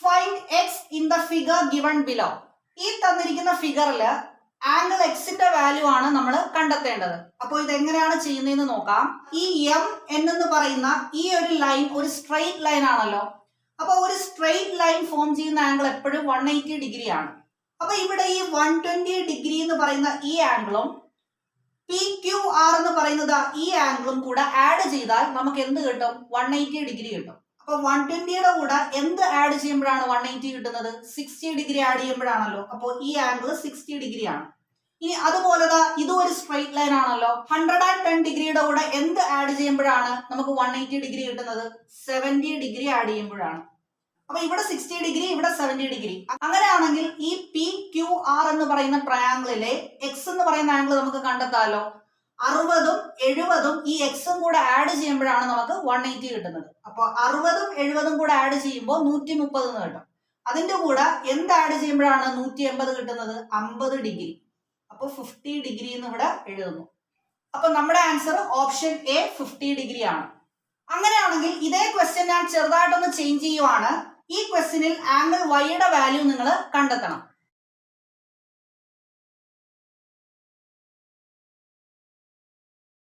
Find X in the figure given below. ഈ തന്നിരിക്കുന്ന ഫിഗറിൽ ആംഗിൾ എക്സിന്റെ വാല്യൂ ആണ് നമ്മൾ കണ്ടെത്തേണ്ടത്. അപ്പോൾ ഇതെങ്ങനെയാണ് ചെയ്യുന്നതെന്ന് നോക്കാം. ഈ എം എന്ന് പറയുന്ന ഈ ഒരു ലൈൻ ഒരു സ്ട്രെയിറ്റ് ലൈൻ ആണല്ലോ. അപ്പൊ ഒരു സ്ട്രെയിറ്റ് ലൈൻ ഫോം ചെയ്യുന്ന ആംഗിൾ എപ്പോഴും 180 ഡിഗ്രി ആണ്. അപ്പൊ ഇവിടെ ഈ 120 ഡിഗ്രി എന്ന് പറയുന്ന ഈ ആംഗിളും PQR എന്ന് പറയുന്നത് ഈ ആംഗിളും കൂടെ ആഡ് ചെയ്താൽ നമുക്ക് എന്ത് കിട്ടും? 180 ഡിഗ്രി കിട്ടും. അപ്പൊ 120യുടെ കൂടെ എന്ത് ആഡ് ചെയ്യുമ്പോഴാണ് 180 കിട്ടുന്നത്? 60 ഡിഗ്രി ആഡ് ചെയ്യുമ്പോഴാണല്ലോ. അപ്പോൾ ഈ ആംഗിൾ 60 ഡിഗ്രി ആണ്. ഇനി അതുപോലെ ഇതും ഒരു സ്ട്രെയിറ്റ് ലൈൻ ആണല്ലോ. 110 ഡിഗ്രിയുടെ കൂടെ എന്ത് ആഡ് ചെയ്യുമ്പോഴാണ് നമുക്ക് 180 ഡിഗ്രി കിട്ടുന്നത്? 70 ഡിഗ്രി ആഡ് ചെയ്യുമ്പോഴാണ്. അപ്പൊ ഇവിടെ 60 ഡിഗ്രി, ഇവിടെ 70 ഡിഗ്രി. അങ്ങനെയാണെങ്കിൽ ഈ PQR എന്ന് പറയുന്ന ട്രയാംഗിളിലെ എക്സ് എന്ന് പറയുന്ന ആംഗിൾ നമുക്ക് കണ്ടെത്താമല്ലോ. 60ഉം 70ഉം ഈ എക്സും കൂടെ ആഡ് ചെയ്യുമ്പോഴാണ് നമുക്ക് 180 കിട്ടുന്നത്. അപ്പൊ 60ഉം 70ഉം കൂടെ ആഡ് ചെയ്യുമ്പോൾ 130 എന്ന് കിട്ടും. അതിന്റെ കൂടെ എന്ത് ആഡ് ചെയ്യുമ്പോഴാണ് 180 കിട്ടുന്നത്? 50 ഡിഗ്രി. അപ്പൊ 50 ഡിഗ്രി എന്ന് ഇവിടെ എഴുതുന്നു. അപ്പൊ നമ്മുടെ ആൻസർ ഓപ്ഷൻ എ 50 ഡിഗ്രി ആണ്. അങ്ങനെയാണെങ്കിൽ ഇതേ ക്വസ്റ്റ്യൻ ഞാൻ ചെറുതായിട്ടൊന്ന് ചേഞ്ച് ചെയ്യുവാണ്. ഈ ക്വസ്റ്റ്യനിൽ ആംഗിൾ വൈയുടെ വാല്യൂ നിങ്ങൾ കണ്ടെത്തണം.